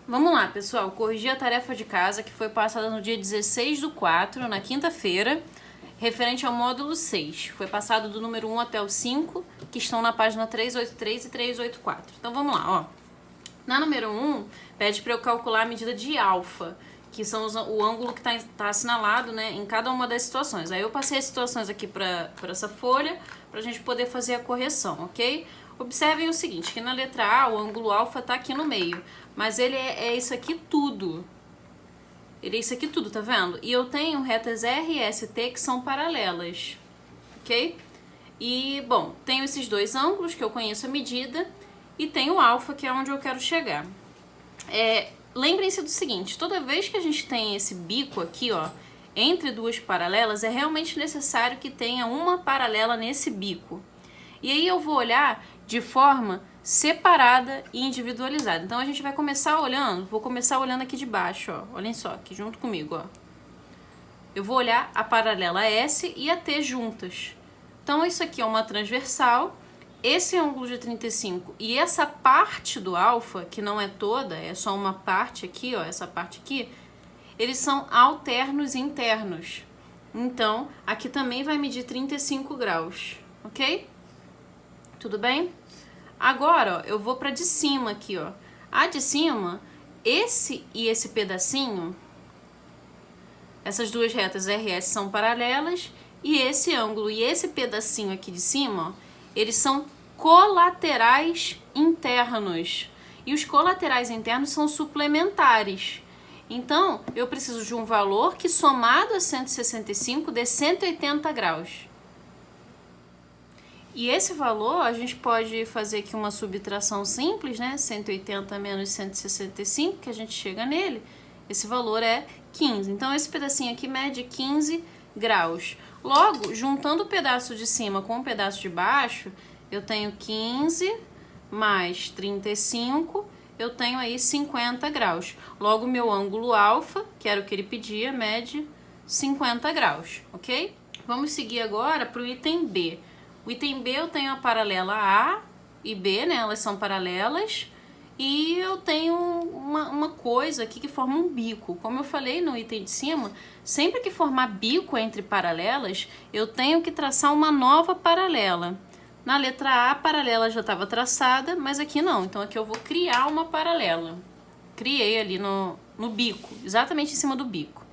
Vamos lá, pessoal, corrigir a tarefa de casa que foi passada no dia 16/4, na quinta-feira, referente ao módulo 6. Foi passado do número 1 até o 5, que estão na página 383 e 384. Então vamos lá, ó. Na número 1, pede para eu calcular a medida de alfa, que são o ângulo que tá assinalado, né, em cada uma das situações. Aí eu passei as situações aqui para essa folha, para a gente poder fazer a correção, ok? Observem o seguinte, que na letra A, o ângulo alfa está aqui no meio, mas ele é isso aqui tudo. Ele é isso aqui tudo, tá vendo? E eu tenho retas R e ST que são paralelas, ok? E, bom, tenho esses dois ângulos que eu conheço a medida e tenho o alfa, que é onde eu quero chegar. Lembrem-se do seguinte, toda vez que a gente tem esse bico aqui, ó, entre duas paralelas, é realmente necessário que tenha uma paralela nesse bico. E aí eu vou olhar de forma separada e individualizada. Então a gente vai começar olhando, vou começar olhando aqui de baixo, ó. Olhem só, aqui junto comigo, ó. Eu vou olhar a paralela S e a T juntas. Então isso aqui é uma transversal, esse ângulo de 35 e essa parte do alfa, que não é toda, é só uma parte aqui, ó, essa parte aqui, eles são alternos internos. Então, aqui também vai medir 35 graus, ok? Tudo bem? Agora, ó, eu vou para de cima aqui, ó. A de cima, esse e esse pedacinho, essas duas retas RS são paralelas, e esse ângulo e esse pedacinho aqui de cima, ó, eles são colaterais internos. E os colaterais internos são suplementares. Então, eu preciso de um valor que, somado a 165, dê 180 graus. E esse valor, a gente pode fazer aqui uma subtração simples, né? 180 menos 165, que a gente chega nele. Esse valor é 15. Então, esse pedacinho aqui mede 15 graus. Logo, juntando o pedaço de cima com o pedaço de baixo, eu tenho 15 mais 35, eu tenho aí 50 graus. Logo, meu ângulo alfa, que era o que ele pedia, mede 50 graus, ok? Vamos seguir agora para o item B. O item B eu tenho a paralela A e B, né? Elas são paralelas. E eu tenho uma coisa aqui que forma um bico. Como eu falei no item de cima, sempre que formar bico entre paralelas, eu tenho que traçar uma nova paralela. Na letra A, a paralela já estava traçada, mas aqui não. Então aqui eu vou criar uma paralela. Criei ali no bico, exatamente em cima do bico.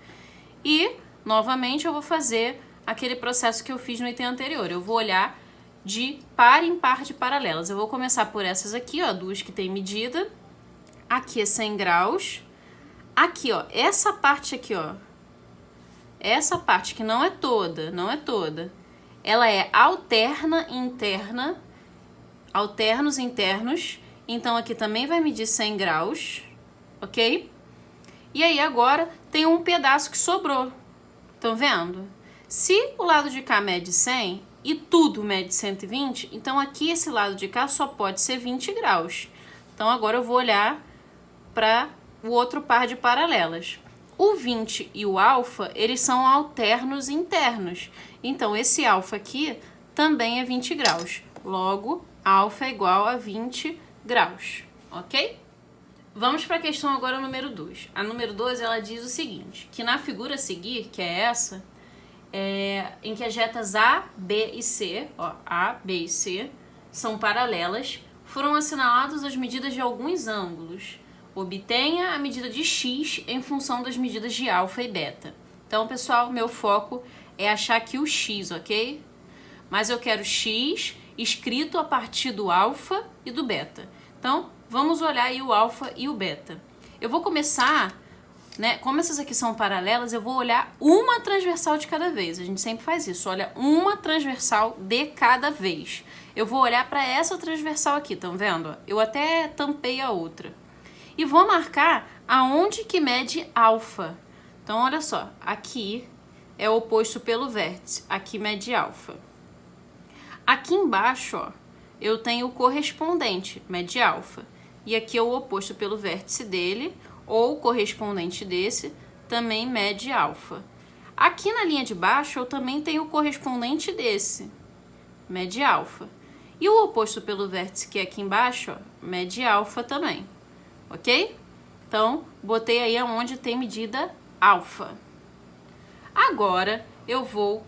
E, novamente, eu vou fazer aquele processo que eu fiz no item anterior. Eu vou olhar de par em par de paralelas. Eu vou começar por essas aqui, ó, duas que tem medida. Aqui é 100 graus. Aqui, ó, essa parte aqui, ó. Essa parte que não é toda, ela é alterna interna, alternos internos. Então, aqui também vai medir 100 graus, ok? E aí, agora, tem um pedaço que sobrou. Estão vendo? Se o lado de cá mede 100 e tudo mede 120, então aqui esse lado de cá só pode ser 20 graus. Então agora eu vou olhar para o outro par de paralelas. O 20 e o alfa, eles são alternos internos. Então esse alfa aqui também é 20 graus. Logo, alfa é igual a 20 graus, ok? Vamos para a questão agora número 2. A número 2, ela diz o seguinte, que na figura a seguir, que é essa, em que as retas A, B e C, ó, A, B e C, são paralelas, foram assinaladas as medidas de alguns ângulos. Obtenha a medida de X em função das medidas de alfa e beta. Então, pessoal, meu foco é achar aqui o X, ok? Mas eu quero X escrito a partir do alfa e do beta. Então, vamos olhar aí o alfa e o beta. Eu vou começar, né? Como essas aqui são paralelas, eu vou olhar uma transversal de cada vez. A gente sempre faz isso, olha uma transversal de cada vez. Eu vou olhar para essa transversal aqui, estão vendo? Eu até tampei a outra. E vou marcar aonde que mede alfa. Então, olha só, aqui é o oposto pelo vértice, aqui mede alfa. Aqui embaixo, ó, eu tenho o correspondente, mede alfa. E aqui é o oposto pelo vértice dele, ou correspondente desse, também mede alfa. Aqui na linha de baixo, eu também tenho o correspondente desse, mede alfa. E o oposto pelo vértice, que é aqui embaixo, ó, mede alfa também, ok? Então, botei aí aonde tem medida alfa. Agora, eu vou...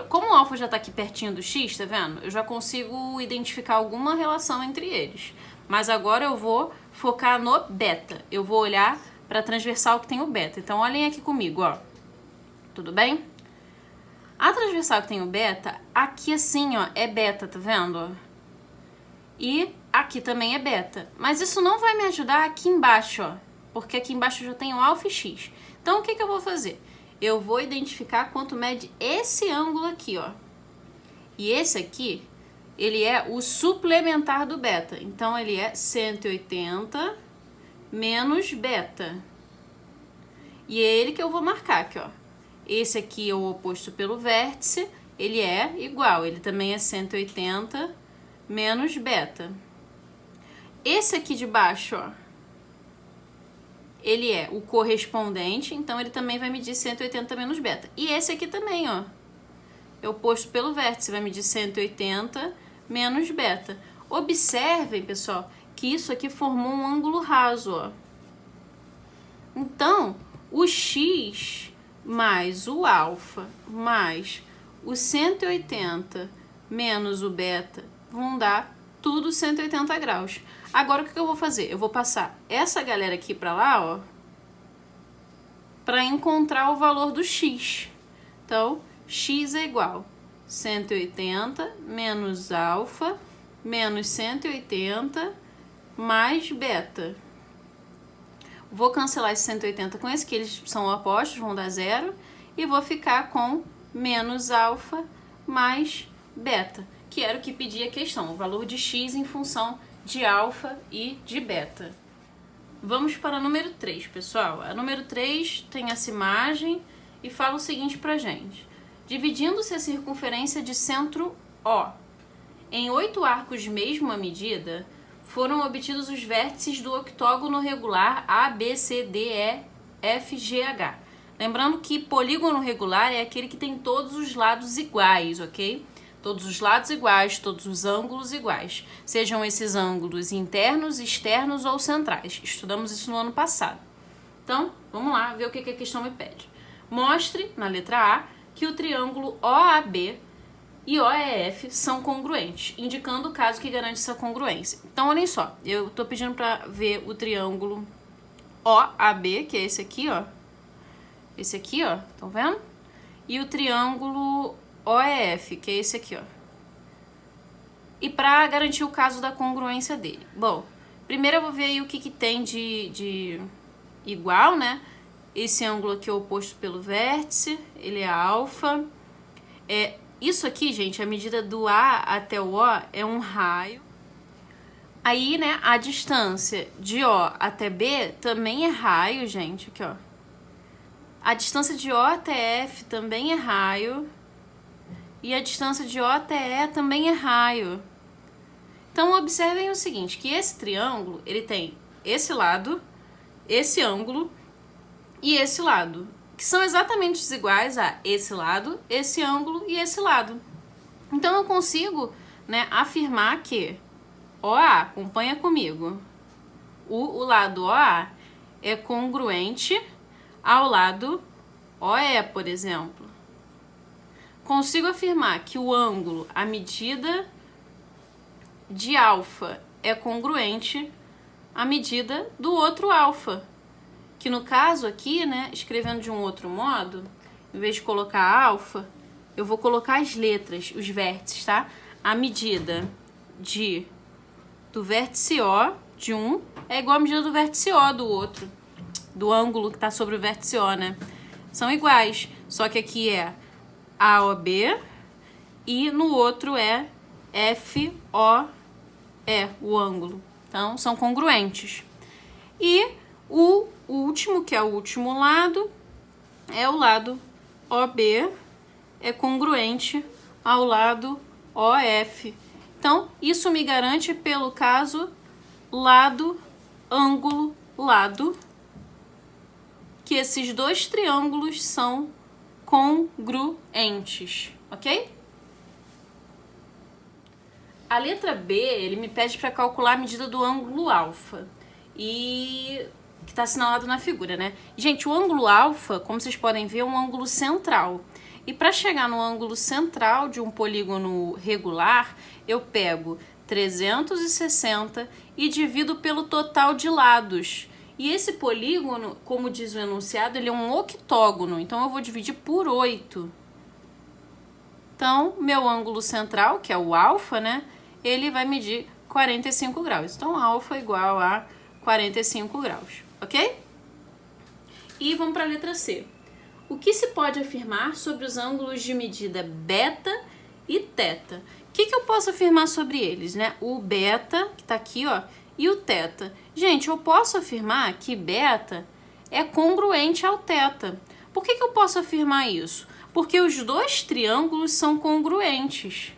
Como o alfa já está aqui pertinho do x, tá vendo? Eu já consigo identificar alguma relação entre eles. Mas agora eu vou focar no beta. Eu vou olhar para a transversal que tem o beta. Então, olhem aqui comigo, ó. Tudo bem? A transversal que tem o beta, aqui assim, ó, é beta, tá vendo? E aqui também é beta. Mas isso não vai me ajudar aqui embaixo, ó. Porque aqui embaixo eu já tenho alfa e x. Então, o que eu vou fazer? Eu vou identificar quanto mede esse ângulo aqui, ó. E esse aqui, ele é o suplementar do beta. Então, ele é 180 menos beta. E é ele que eu vou marcar aqui, ó. Esse aqui é o oposto pelo vértice, ele é igual. Ele também é 180 menos beta. Esse aqui de baixo, ó, ele é o correspondente, então ele também vai medir 180 menos beta. E esse aqui também, ó, é oposto pelo vértice, vai medir 180 menos beta. Observem, pessoal, que isso aqui formou um ângulo raso, ó. Então, o x mais o alfa mais o 180 menos o beta vão dar tudo 180 graus. Agora, o que eu vou fazer? Eu vou passar essa galera aqui para lá, ó, para encontrar o valor do x. Então, x é igual a 180 menos alfa menos 180 mais beta. Vou cancelar esse 180 com esse, que eles são opostos, vão dar zero. E vou ficar com menos alfa mais beta, que era o que pedia a questão, o valor de x em função de alfa e de beta. Vamos para a número 3, pessoal. A número 3 tem essa imagem e fala o seguinte pra gente. Dividindo-se a circunferência de centro O em 8 arcos de mesma medida, foram obtidos os vértices do octógono regular A, B, C, D, E, F, G, H. Lembrando que polígono regular é aquele que tem todos os lados iguais, ok? Todos os lados iguais, todos os ângulos iguais. Sejam esses ângulos internos, externos ou centrais. Estudamos isso no ano passado. Então, vamos lá ver o que a questão me pede. Mostre, na letra A, que o triângulo OAB e OEF são congruentes, indicando o caso que garante essa congruência. Então, olhem só, eu estou pedindo para ver o triângulo OAB, que é esse aqui, ó. Esse aqui, ó, estão vendo? E o triângulo OEF, que é esse aqui, ó. E para garantir o caso da congruência dele. Bom, primeiro eu vou ver aí o que tem de igual, né? Esse ângulo aqui é oposto pelo vértice, ele é alfa. Isso aqui, gente, a medida do A até o O é um raio. Aí, né, a distância de O até B também é raio, gente, aqui, ó. A distância de O até F também é raio. E a distância de O até E também é raio. Então, observem o seguinte, que esse triângulo, ele tem esse lado, esse ângulo e esse lado, que são exatamente iguais a esse lado, esse ângulo e esse lado. Então, eu consigo, né, afirmar que OA, acompanha comigo, o lado OA é congruente ao lado OE, por exemplo. Consigo afirmar que o ângulo, a medida de alfa, é congruente à medida do outro alfa. Que no caso aqui, né, escrevendo de um outro modo, em vez de colocar alfa, eu vou colocar as letras, os vértices, tá? A medida do vértice O de um é igual à medida do vértice O do outro, do ângulo que está sobre o vértice O, né? São iguais, só que aqui é AOB e no outro é FOE, o ângulo. Então, são congruentes. E o último, que é o último lado, é o lado OB, é congruente ao lado OF. Então, isso me garante pelo caso lado, ângulo, lado, que esses dois triângulos são congruentes, ok? A letra B, ele me pede para calcular a medida do ângulo alfa. E que está assinalado na figura, né? Gente, o ângulo alfa, como vocês podem ver, é um ângulo central. E para chegar no ângulo central de um polígono regular, eu pego 360 e divido pelo total de lados. E esse polígono, como diz o enunciado, ele é um octógono. Então, eu vou dividir por 8. Então, meu ângulo central, que é o alfa, né? Ele vai medir 45 graus. Então, alfa igual a 45 graus, ok? E vamos para a letra C. O que se pode afirmar sobre os ângulos de medida beta e teta? O que eu posso afirmar sobre eles, né? O beta, que está aqui, ó, e o teta. Gente, eu posso afirmar que beta é congruente ao teta. Por que eu posso afirmar isso? Porque os dois triângulos são congruentes.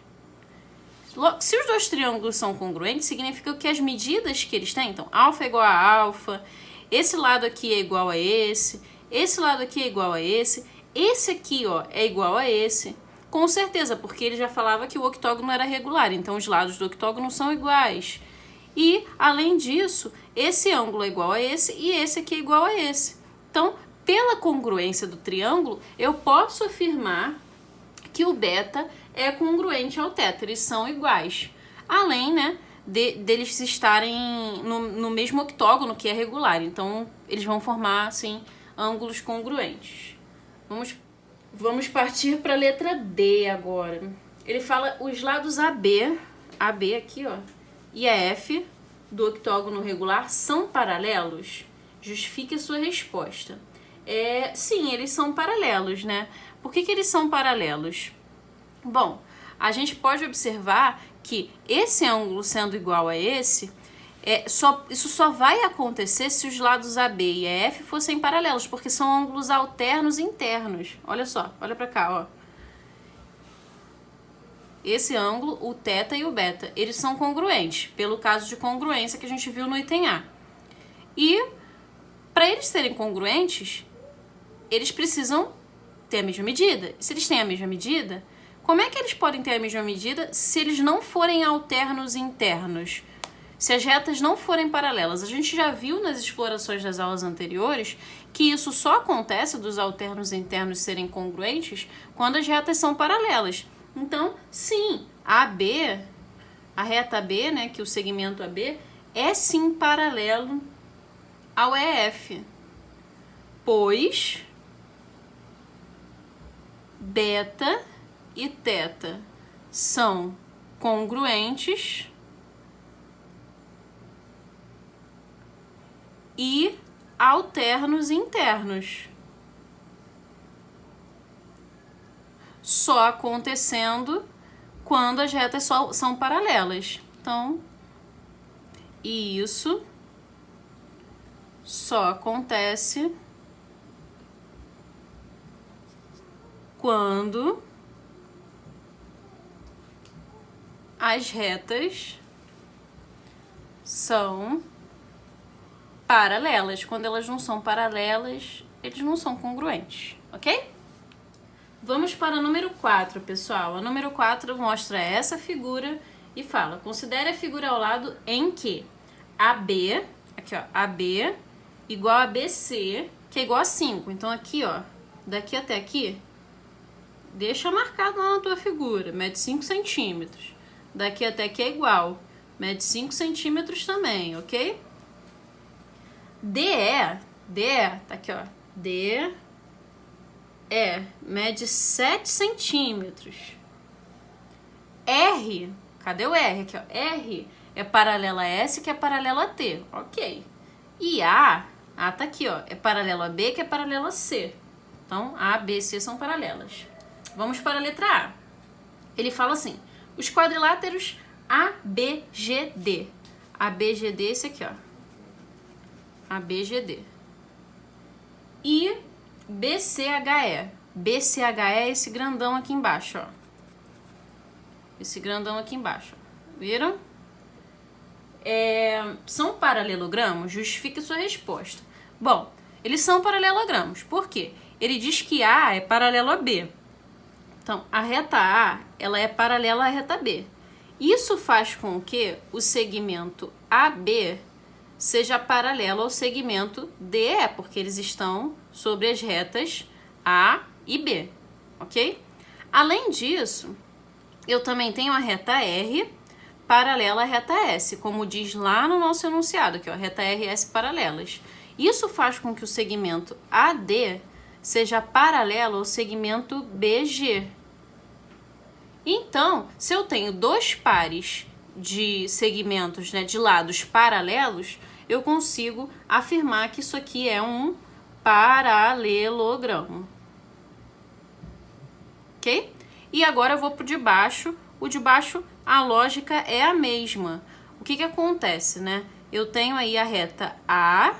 Se os dois triângulos são congruentes, significa que as medidas que eles têm, então, alfa é igual a alfa, esse lado aqui é igual a esse lado aqui é igual a esse aqui, ó, é igual a esse. Com certeza, porque ele já falava que o octógono era regular, então os lados do octógono são iguais. E, além disso, esse ângulo é igual a esse e esse aqui é igual a esse. Então, pela congruência do triângulo, eu posso afirmar que o beta é congruente ao teta, eles são iguais. Além, né, deles estarem no mesmo octógono, que é regular. Então, eles vão formar, assim, ângulos congruentes. Vamos partir para a letra D agora. Ele fala os lados AB aqui, ó, e a F do octógono regular são paralelos? Justifique a sua resposta. Sim, eles são paralelos, né? Por que eles são paralelos? Bom, a gente pode observar que esse ângulo sendo igual a esse, isso só vai acontecer se os lados AB e F fossem paralelos, porque são ângulos alternos internos. Olha só, olha pra cá, ó. Esse ângulo, o teta e o beta, eles são congruentes, pelo caso de congruência que a gente viu no item A. E, para eles serem congruentes, eles precisam ter a mesma medida. Se eles têm a mesma medida, como é que eles podem ter a mesma medida se eles não forem alternos internos? Se as retas não forem paralelas? A gente já viu nas explorações das aulas anteriores que isso só acontece dos alternos internos serem congruentes quando as retas são paralelas. Então, sim, a reta AB, né, que o segmento AB, é sim paralelo ao EF, pois beta e teta são congruentes e alternos internos. Só acontecendo quando as retas são paralelas. Então, e isso só acontece quando as retas são paralelas. Quando elas não são paralelas, eles não são congruentes, ok? Vamos para o número 4, pessoal. A número 4 mostra essa figura e fala: considere a figura ao lado em que AB, aqui ó, AB igual a BC, que é igual a 5. Então aqui ó, daqui até aqui, deixa marcado lá na tua figura, mede 5 centímetros. Daqui até aqui é igual, mede 5 centímetros também, ok? DE, tá aqui ó, DE mede 7 centímetros. R, cadê o R aqui ó? R é paralela a S, que é paralela a T, ok. E A tá aqui ó, é paralelo a B, que é paralelo a C. Então, A, B e C são paralelas. Vamos para a letra A. Ele fala assim: os quadriláteros ABGD. ABGD é esse aqui, ó. ABGD. E BCHE. BCHE é esse grandão aqui embaixo, ó. Esse grandão aqui embaixo. Viram? São paralelogramos? Justifique sua resposta. Bom, eles são paralelogramos. Por quê? Ele diz que A é paralelo a B. Então, a reta A, ela é paralela à reta B. Isso faz com que o segmento AB seja paralelo ao segmento DE, porque eles estão sobre as retas A e B, ok? Além disso, eu também tenho a reta R paralela à reta S, como diz lá no nosso enunciado, que é a reta R e S paralelas. Isso faz com que o segmento AD seja paralelo ao segmento BG. Então, se eu tenho dois pares de segmentos, né, de lados paralelos, eu consigo afirmar que isso aqui é um paralelogramo. Ok? E agora eu vou para o de baixo. O de baixo, a lógica é a mesma. O que acontece, né? Eu tenho aí a reta A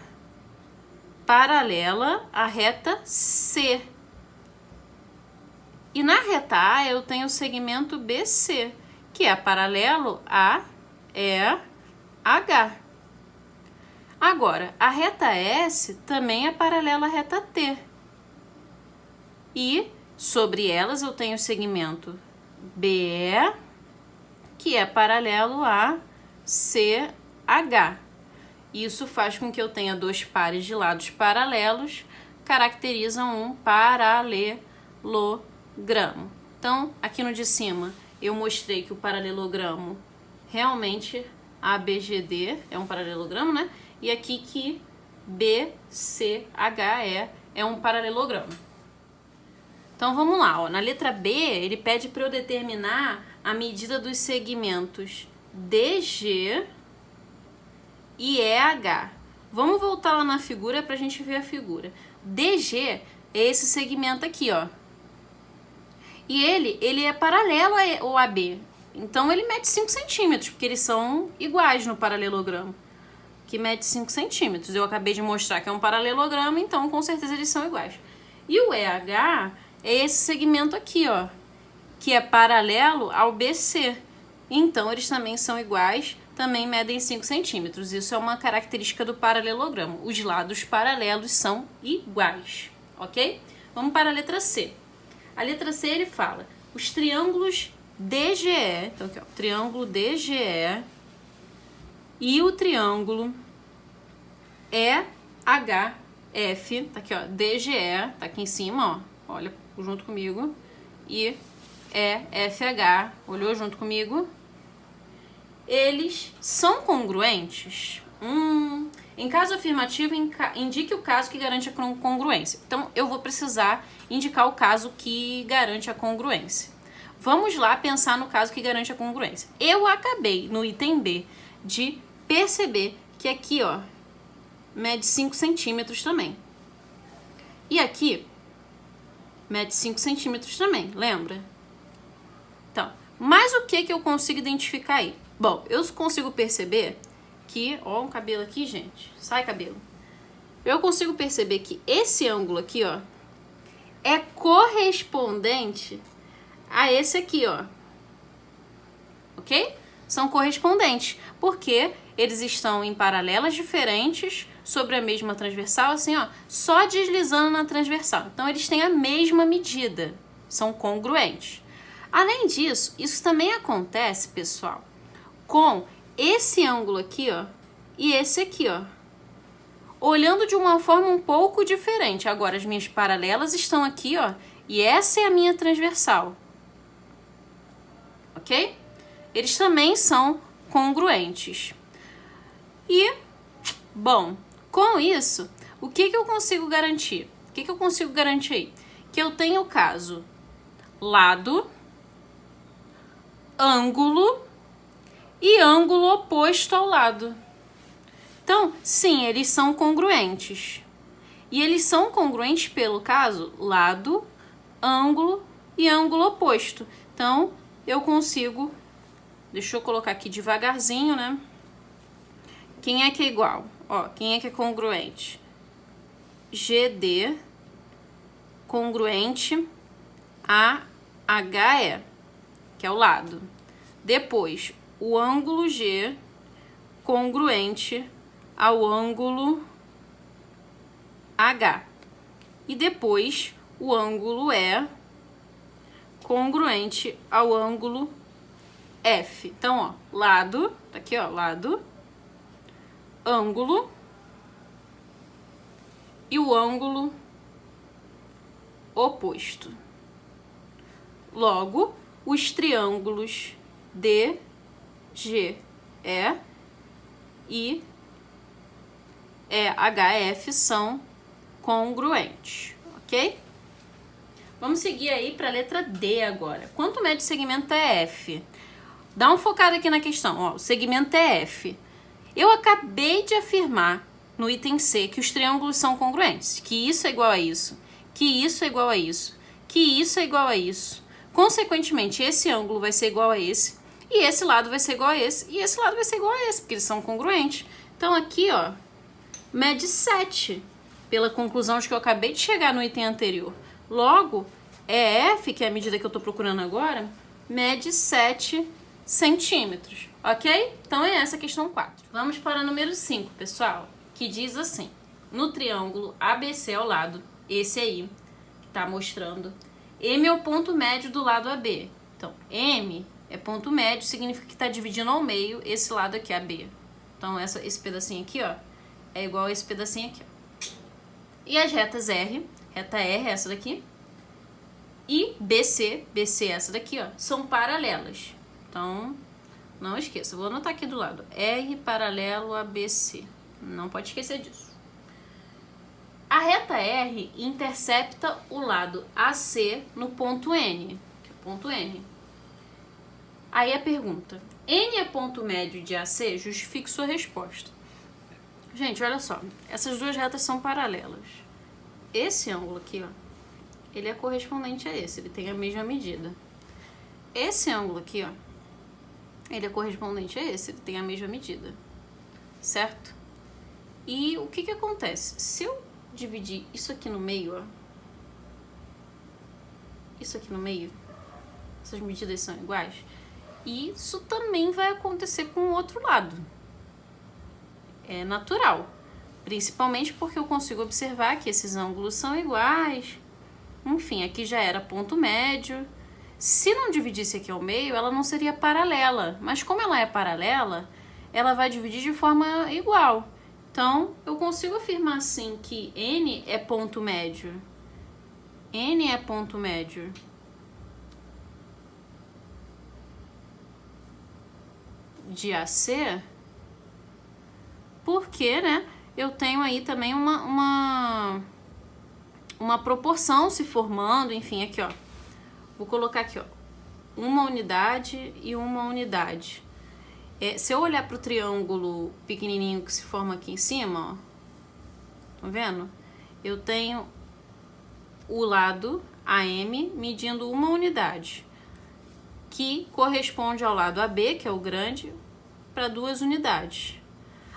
paralela à reta C. E na reta A eu tenho o segmento BC, que é paralelo a EH. Agora, a reta S também é paralela à reta T. E sobre elas eu tenho o segmento BE, que é paralelo a CH. Isso faz com que eu tenha dois pares de lados paralelos, caracterizam um paralelogramo. Então, aqui no de cima, eu mostrei que o paralelogramo realmente ABGD é um paralelogramo, né? E aqui que BCHE é um paralelogramo. Então, vamos lá. Ó. Na letra B, ele pede para eu determinar a medida dos segmentos DG e EH. Vamos voltar lá na figura para a gente ver a figura. DG é esse segmento aqui, ó. E ele é paralelo ao AB. Então, ele mede 5 centímetros, porque eles são iguais no paralelogramo, que mede 5 centímetros. Eu acabei de mostrar que é um paralelogramo, então, com certeza, eles são iguais. E o EH é esse segmento aqui, ó, que é paralelo ao BC. Então, eles também são iguais, também medem 5 centímetros. Isso é uma característica do paralelogramo. Os lados paralelos são iguais, ok? Vamos para a letra C. A letra C, ele fala, os triângulos DGE, então aqui, ó, triângulo DGE e o triângulo EHF, tá aqui, ó, DGE, tá aqui em cima, ó, olha junto comigo, e EFH, olhou junto comigo? Eles são congruentes? Em caso afirmativo, indique o caso que garante a congruência. Então, eu vou precisar indicar o caso que garante a congruência. Vamos lá pensar no caso que garante a congruência. Eu acabei, no item B, de perceber que aqui, ó, mede 5 centímetros também. E aqui, mede 5 centímetros também, lembra? Então, mas o que eu consigo identificar aí? Bom, eu consigo perceber que, ó, um cabelo aqui, gente, sai cabelo. Eu consigo perceber que esse ângulo aqui, ó, é correspondente a esse aqui, ó. Ok? São correspondentes, porque eles estão em paralelas diferentes sobre a mesma transversal, assim, ó, só deslizando na transversal. Então, eles têm a mesma medida, são congruentes. Além disso, isso também acontece, pessoal, com esse ângulo aqui, ó, e esse aqui, ó, olhando de uma forma um pouco diferente. Agora, as minhas paralelas estão aqui, ó, e essa é a minha transversal. Ok? Eles também são congruentes. E, bom, com isso, o que eu consigo garantir? O que eu consigo garantir aí? Que eu tenho o caso lado, ângulo e ângulo oposto ao lado. Então, sim, eles são congruentes. E eles são congruentes pelo caso lado, ângulo e ângulo oposto. Então, eu consigo, deixa eu colocar aqui devagarzinho, né? Quem é que é igual? Ó, quem é que é congruente? GD congruente a HE, que é o lado. Depois, o ângulo G congruente ao ângulo H. E depois, o ângulo E congruente ao ângulo F. Então, ó, lado, tá aqui, ó, lado, ângulo e o ângulo oposto. Logo, os triângulos DGE e EHF são congruentes, ok? Vamos seguir aí para a letra D agora. Quanto mede o segmento EF? Dá uma focada aqui na questão. Ó, o segmento EF. Eu acabei de afirmar no item C que os triângulos são congruentes, que isso é igual a isso, que isso é igual a isso, que isso é igual a isso. Consequentemente, esse ângulo vai ser igual a esse, e esse lado vai ser igual a esse, e esse lado vai ser igual a esse, porque eles são congruentes. Então aqui, ó, mede 7, pela conclusão de que eu acabei de chegar no item anterior. Logo, EF, que é a medida que eu estou procurando agora, mede 7 centímetros, ok? Então é essa a questão 4. Vamos para o número 5, pessoal, que diz assim: no triângulo ABC ao lado, esse aí, que está mostrando, M é o ponto médio do lado AB. Então, M é ponto médio, significa que está dividindo ao meio esse lado aqui, AB. Então, esse pedacinho aqui, ó, é igual a esse pedacinho aqui, ó. E as retas R, reta R, essa daqui, e BC é essa daqui, ó, são paralelas. Então, não esqueça, vou anotar aqui do lado, R paralelo a BC, não pode esquecer disso. A reta R intercepta o lado AC no ponto N, que é o ponto N. Aí a pergunta, N é ponto médio de AC? Justifique sua resposta. Gente, olha só, essas duas retas são paralelas. Esse ângulo aqui, ó, ele é correspondente a esse, ele tem a mesma medida. Esse ângulo aqui, ó, ele é correspondente a esse, ele tem a mesma medida, certo? E o que acontece? Se eu dividir isso aqui no meio, ó, isso aqui no meio, essas medidas são iguais, e isso também vai acontecer com o outro lado. É natural, principalmente porque eu consigo observar que esses ângulos são iguais. Enfim, aqui já era ponto médio. Se não dividisse aqui ao meio, ela não seria paralela. Mas como ela é paralela, ela vai dividir de forma igual. Então, eu consigo afirmar assim que N é ponto médio. N é ponto médio de AC, porque, né, eu tenho aí também uma proporção se formando, enfim, aqui, ó. Vou colocar aqui, ó, uma unidade e uma unidade. Se eu olhar para o triângulo pequenininho que se forma aqui em cima, ó, tá vendo? Eu tenho o lado AM medindo uma unidade, que corresponde ao lado AB, que é o grande, para 2 unidades.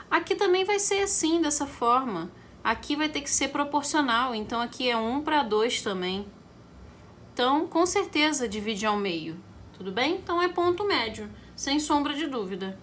Aqui também vai ser assim, dessa forma. Aqui vai ter que ser proporcional, então aqui é 1 para 2 também. Então, com certeza, divide ao meio, tudo bem? Então, é ponto médio, sem sombra de dúvida.